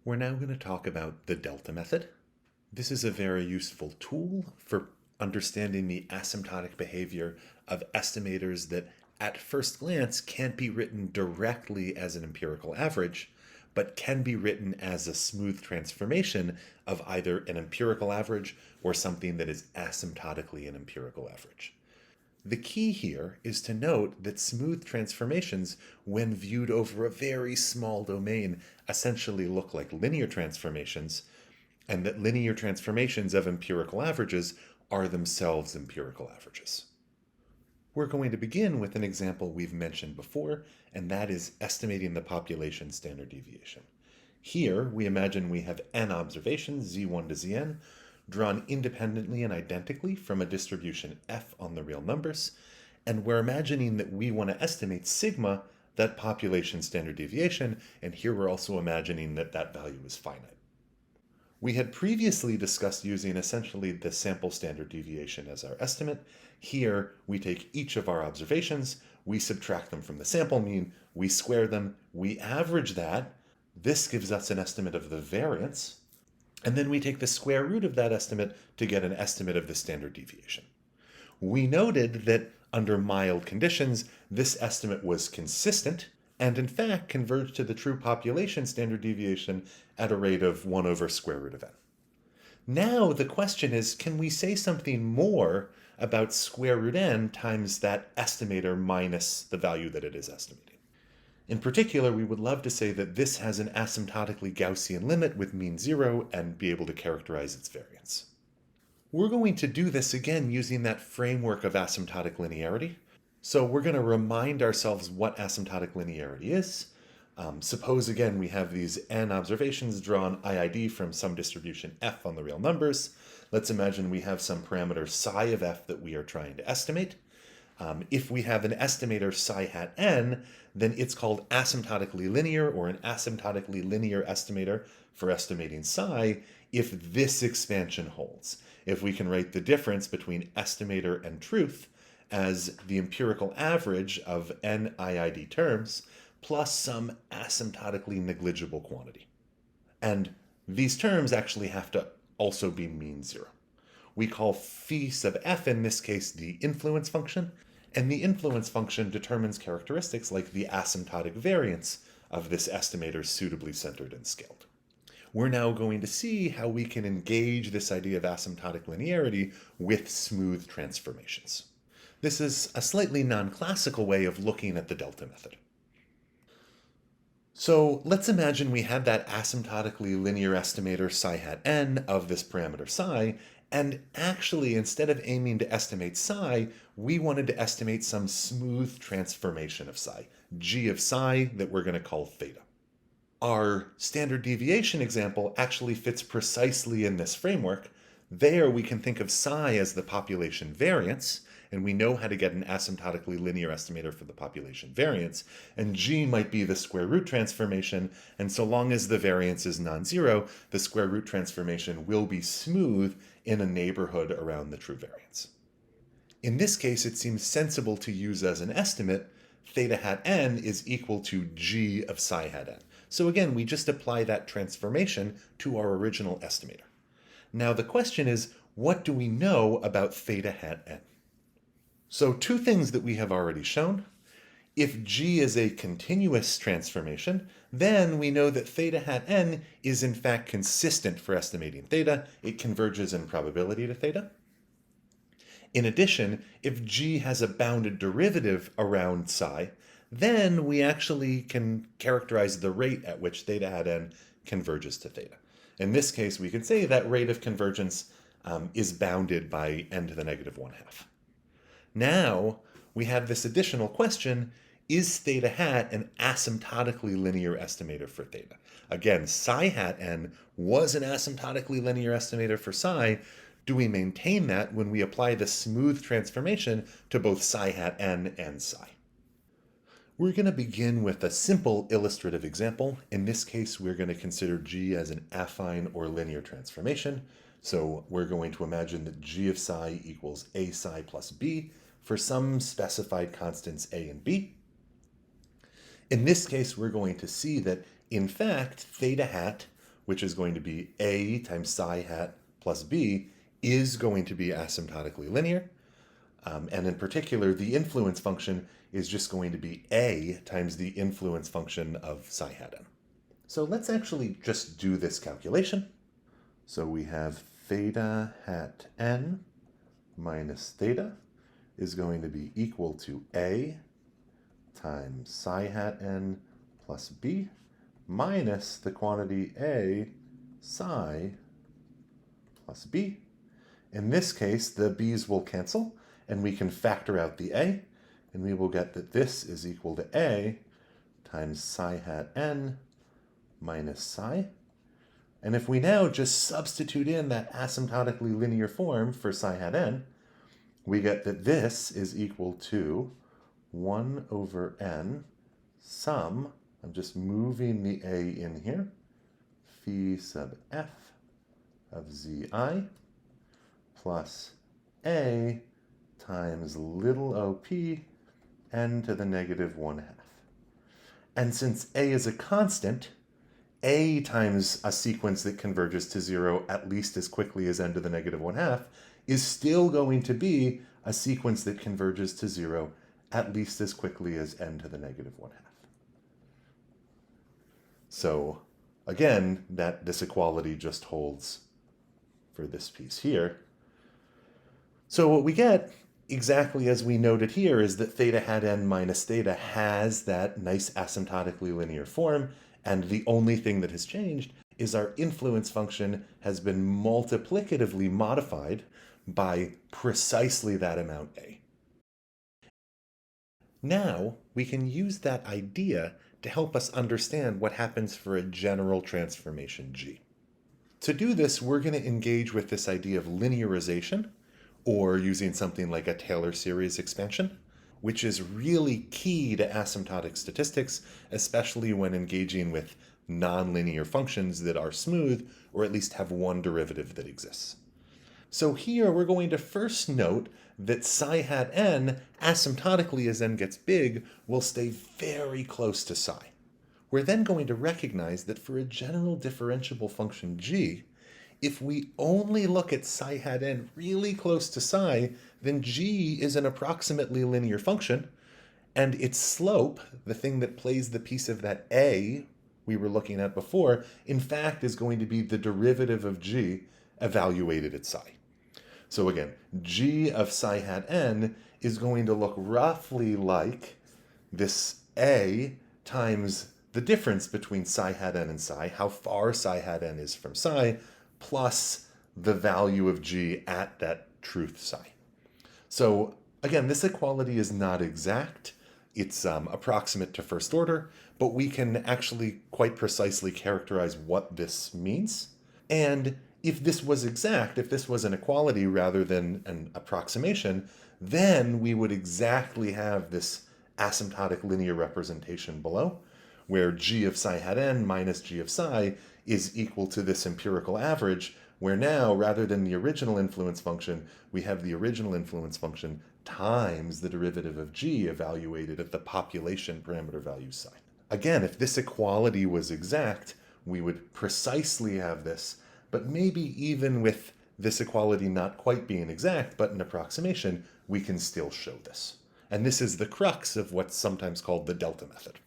We're now going to talk about the delta method. This is a very useful tool for understanding the asymptotic behavior of estimators that at first glance can't be written directly as an empirical average, but can be written as a smooth transformation of either an empirical average or something that is asymptotically an empirical average. The key here is to note that smooth transformations, when viewed over a very small domain, essentially look like linear transformations, and that linear transformations of empirical averages are themselves empirical averages. We're going to begin with an example we've mentioned before, and that is estimating the population standard deviation. Here, we imagine we have n observations, z1 to zn, drawn independently and identically from a distribution f on the real numbers, and we're imagining that we want to estimate sigma, that population standard deviation, and here we're also imagining that that value is finite. We had previously discussed using essentially the sample standard deviation as our estimate. Here, we take each of our observations, we subtract them from the sample mean, we square them, we average that. This gives us an estimate of the variance, and then we take the square root of that estimate to get an estimate of the standard deviation. We noted that under mild conditions, this estimate was consistent and in fact converged to the true population standard deviation at a rate of 1 over square root of n. Now the question is, can we say something more about square root n times that estimator minus the value that it is estimating? In particular, we would love to say that this has an asymptotically Gaussian limit with mean 0 and be able to characterize its variance. We're going to do this again using that framework of asymptotic linearity. So we're going to remind ourselves what asymptotic linearity is. Suppose again we have these n observations drawn IID from some distribution f on the real numbers. Let's imagine we have some parameter psi of f that we are trying to estimate. If we have an estimator psi hat n, then it's called asymptotically linear or an asymptotically linear estimator for estimating psi if this expansion holds. If we can write the difference between estimator and truth as the empirical average of n IID terms plus some asymptotically negligible quantity. And these terms actually have to also be mean 0. We call phi sub f in this case the influence function, and the influence function determines characteristics like the asymptotic variance of this estimator suitably centered and scaled. We're now going to see how we can engage this idea of asymptotic linearity with smooth transformations. This is a slightly non-classical way of looking at the delta method. So let's imagine we had that asymptotically linear estimator psi hat n of this parameter psi, and actually instead of aiming to estimate psi, we wanted to estimate some smooth transformation of psi, g of psi that we're going to call theta. Our standard deviation example actually fits precisely in this framework. There we can think of psi as the population variance, and we know how to get an asymptotically linear estimator for the population variance, and g might be the square root transformation, and so long as the variance is non-zero, the square root transformation will be smooth in a neighborhood around the true variance. In this case, it seems sensible to use as an estimate theta hat n is equal to g of psi hat n. So again, we just apply that transformation to our original estimator. Now the question is, what do we know about theta hat n? So two things that we have already shown. If g is a continuous transformation, then we know that theta hat n is in fact consistent for estimating theta. It converges in probability to theta. In addition, if g has a bounded derivative around psi, then we actually can characterize the rate at which theta hat n converges to theta. In this case, we can say that rate of convergence is bounded by n to the negative 1/2. Now, we have this additional question, is theta hat an asymptotically linear estimator for theta? Again, psi hat n was an asymptotically linear estimator for psi. Do we maintain that when we apply the smooth transformation to both psi hat n and psi? We're going to begin with a simple illustrative example. In this case, we're going to consider g as an affine or linear transformation. So we're going to imagine that g of psi equals a psi plus b for some specified constants a and b. In this case, we're going to see that, in fact, theta hat which is going to be a times psi hat plus b, is going to be asymptotically linear. And in particular, the influence function is just going to be a times the influence function of psi hat n. So let's actually just do this calculation. So we have theta hat n minus theta is going to be equal to a times psi hat n plus b minus the quantity a psi plus b. In this case, the b's will cancel, and we can factor out the a, and we will get that this is equal to a times psi hat n minus psi. And if we now just substitute in that asymptotically linear form for psi hat n, we get that this is equal to 1 over n sum, I'm just moving the a in here, phi sub f of zi plus a times little op n to the negative 1/2. And since a is a constant, a times a sequence that converges to 0 at least as quickly as n to the negative 1/2 is still going to be a sequence that converges to 0 at least as quickly as n to the negative 1/2. So again, this equality just holds for this piece here. So what we get, exactly as we noted here, is that theta hat n minus theta has that nice asymptotically linear form, and the only thing that has changed is our influence function has been multiplicatively modified by precisely that amount a. Now we can use that idea to help us understand what happens for a general transformation G. To do this, we're going to engage with this idea of linearization, or using something like a Taylor series expansion, which is really key to asymptotic statistics, especially when engaging with nonlinear functions that are smooth, or at least have one derivative that exists. So here we're going to first note that psi hat n, asymptotically as n gets big, will stay very close to psi. We're then going to recognize that for a general differentiable function g, if we only look at psi hat n really close to psi, then g is an approximately linear function, and its slope, the thing that plays the piece of that a we were looking at before, in fact is going to be the derivative of g evaluated at psi. So again, g of psi hat n is going to look roughly like this a times the difference between psi hat n and psi, how far psi hat n is from psi, plus the value of g at that truth psi. So again, this equality is not exact. It's approximate to first order, but we can actually quite precisely characterize what this means. And if this was exact, if this was an equality rather than an approximation, then we would exactly have this asymptotic linear representation below, where g of psi hat n minus g of psi is equal to this empirical average, where now, rather than the original influence function, we have the original influence function times the derivative of g evaluated at the population parameter value psi. Again, if this equality was exact, we would precisely have this, but maybe even with this equality not quite being exact, but an approximation, we can still show this. And this is the crux of what's sometimes called the delta method.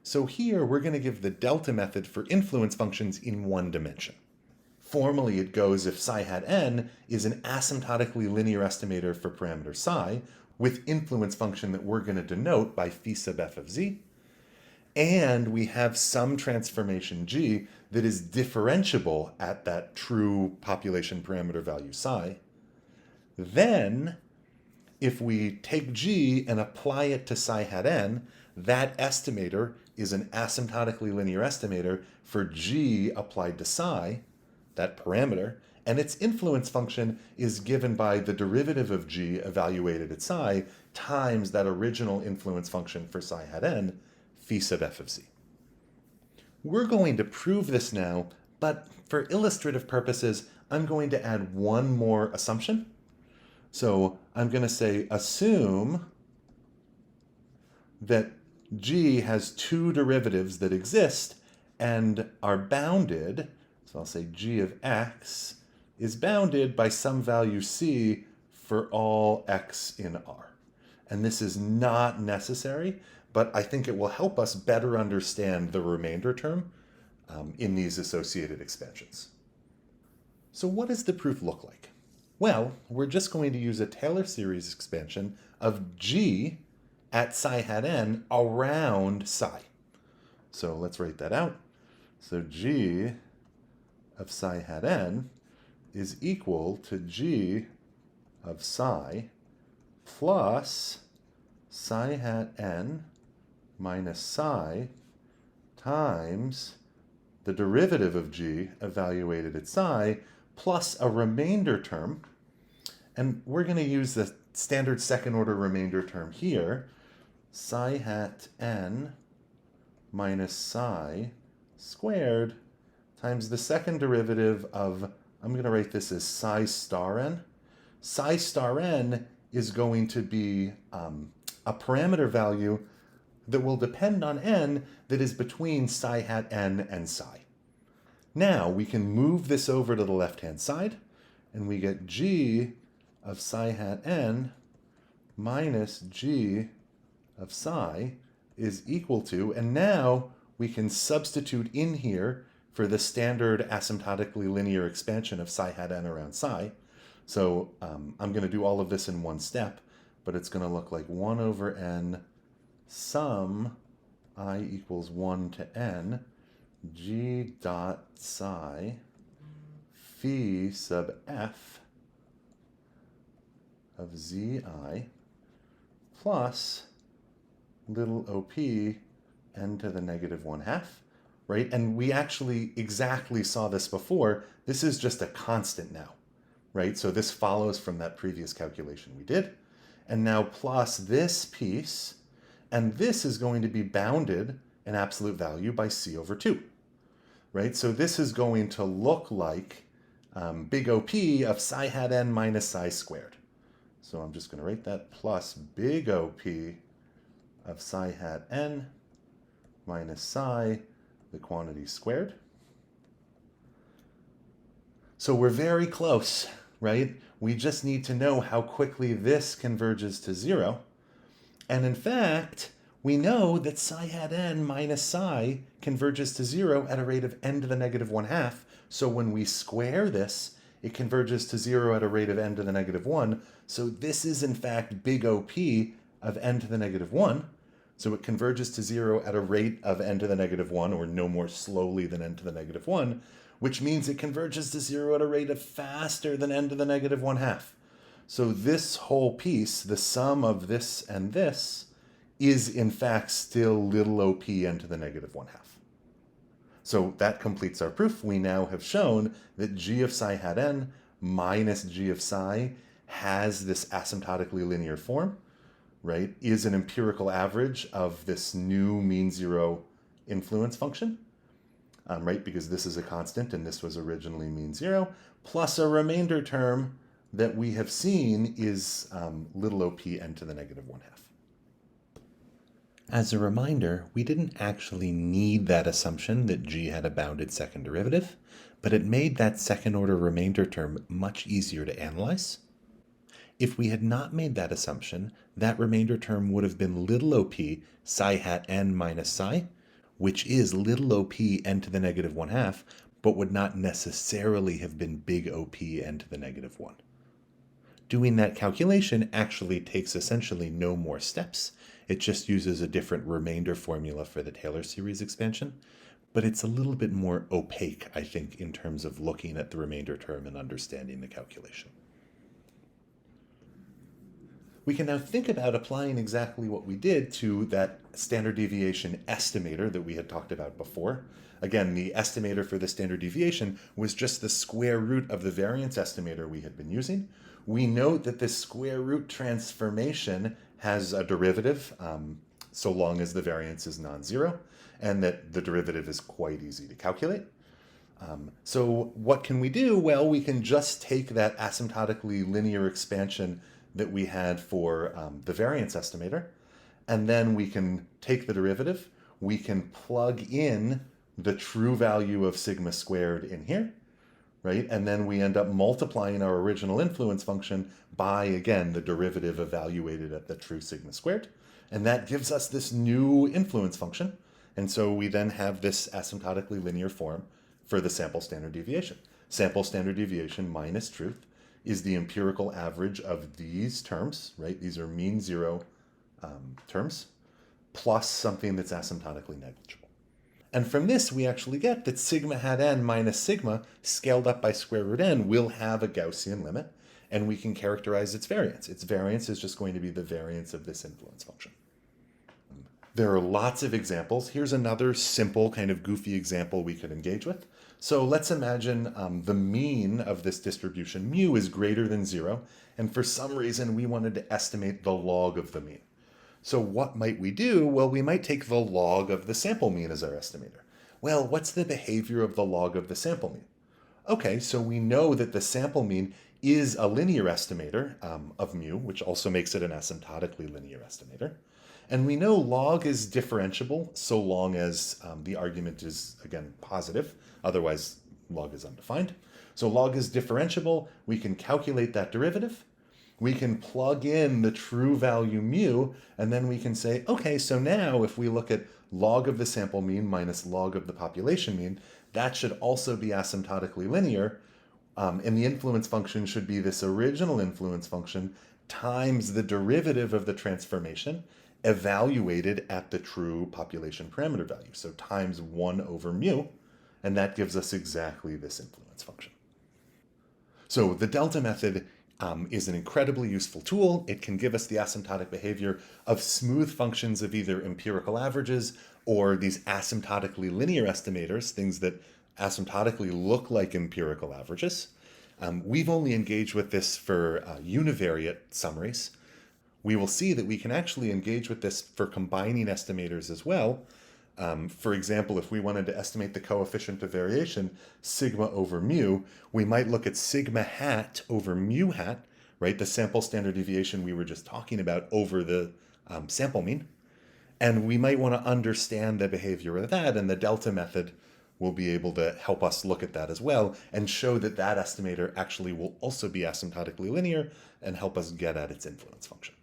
So here we're going to give the delta method for influence functions in one dimension. Formally, it goes if psi hat n is an asymptotically linear estimator for parameter psi, with influence function that we're going to denote by phi sub f of z, and we have some transformation g that is differentiable at that true population parameter value psi, then if we take g and apply it to psi hat n, that estimator is an asymptotically linear estimator for g applied to psi, that parameter, and its influence function is given by the derivative of g evaluated at psi times that original influence function for psi hat n, phi sub f of z. We're going to prove this now, but for illustrative purposes, I'm going to add one more assumption. So I'm going to say assume that g has two derivatives that exist and are bounded, so I'll say g of x is bounded by some value c for all x in R. And this is not necessary, but I think it will help us better understand the remainder term in these associated expansions. So what does the proof look like? Well, we're just going to use a Taylor series expansion of g at psi hat n around psi. So let's write that out. So g of psi hat n is equal to g of psi plus psi hat n minus psi times the derivative of g evaluated at psi plus a remainder term. And we're going to use the standard second order remainder term here, psi hat n minus psi squared times the second derivative of, I'm going to write this as psi star n. Psi star n is going to be a parameter value that will depend on n that is between psi hat n and psi. Now we can move this over to the left-hand side, and we get g of psi hat n minus g of psi is equal to, and now we can substitute in here for the standard asymptotically linear expansion of psi hat n around psi. So I'm going to do all of this in one step, but it's going to look like 1 over n sum I equals 1 to n g dot psi phi sub f of zi plus little op n to the negative 1/2, right? And we actually exactly saw this before. This is just a constant now, right? So this follows from that previous calculation we did. And now plus this piece, and this is going to be bounded in absolute value by c over 2, right? So this is going to look like big OP of psi hat n minus psi squared. So I'm just going to write that plus big OP of psi hat n minus psi, the quantity squared. So we're very close, right? We just need to know how quickly this converges to 0. And in fact, we know that psi hat n minus psi converges to 0 at a rate of n to the negative 1/2. So when we square this, it converges to 0 at a rate of n to the negative 1. So this is in fact big OP of n to the negative 1. So it converges to 0 at a rate of n to the negative 1, or no more slowly than n to the negative 1, which means it converges to 0 at a rate of faster than n to the negative 1/2. So this whole piece, the sum of this and this, is in fact still little op n to the negative 1/2. So that completes our proof. We now have shown that g of psi hat n minus g of psi has this asymptotically linear form, right, is an empirical average of this new mean zero influence function, right, because this is a constant and this was originally mean zero, plus a remainder term that we have seen is little op n to the negative 1/2. As a reminder, we didn't actually need that assumption that g had a bounded second derivative, but it made that second order remainder term much easier to analyze. If we had not made that assumption, that remainder term would have been little op psi hat n minus psi, which is little op n to the negative 1/2, but would not necessarily have been big op n to the negative 1. Doing that calculation actually takes essentially no more steps. It just uses a different remainder formula for the Taylor series expansion, but it's a little bit more opaque, I think, in terms of looking at the remainder term and understanding the calculation. We can now think about applying exactly what we did to that standard deviation estimator that we had talked about before. Again, the estimator for the standard deviation was just the square root of the variance estimator we had been using. We note that this square root transformation has a derivative so long as the variance is non-zero, and that the derivative is quite easy to calculate. So what can we do? Well, we can just take that asymptotically linear expansion that we had for the variance estimator, and then we can take the derivative, we can plug in the true value of sigma squared in here, right? And then we end up multiplying our original influence function by, again, the derivative evaluated at the true sigma squared. And that gives us this new influence function. And so we then have this asymptotically linear form for the sample standard deviation. Sample standard deviation minus truth is the empirical average of these terms, right? These are mean zero terms, plus something that's asymptotically negligible. And from this, we actually get that sigma hat n minus sigma scaled up by square root n will have a Gaussian limit, and we can characterize its variance. Its variance is just going to be the variance of this influence function. There are lots of examples. Here's another simple kind of goofy example we could engage with. So let's imagine the mean of this distribution mu is greater than 0, and for some reason we wanted to estimate the log of the mean. So what might we do? Well, we might take the log of the sample mean as our estimator. Well, what's the behavior of the log of the sample mean? Okay, so we know that the sample mean is a linear estimator of mu, which also makes it an asymptotically linear estimator. And we know log is differentiable so long as the argument is, again, positive. Otherwise, log is undefined. So log is differentiable. We can calculate that derivative. We can plug in the true value mu, and then we can say, okay, so now if we look at log of the sample mean minus log of the population mean, that should also be asymptotically linear. And the influence function should be this original influence function times the derivative of the transformation evaluated at the true population parameter value. So times 1 over mu, and that gives us exactly this influence function. So the delta method is an incredibly useful tool. It can give us the asymptotic behavior of smooth functions of either empirical averages or these asymptotically linear estimators, things that asymptotically look like empirical averages. We've only engaged with this for univariate summaries. We will see that we can actually engage with this for combining estimators as well. For example, if we wanted to estimate the coefficient of variation, sigma over mu, we might look at sigma hat over mu hat, right? The sample standard deviation we were just talking about over the sample mean. And we might want to understand the behavior of that, and the delta method will be able to help us look at that as well and show that that estimator actually will also be asymptotically linear and help us get at its influence function.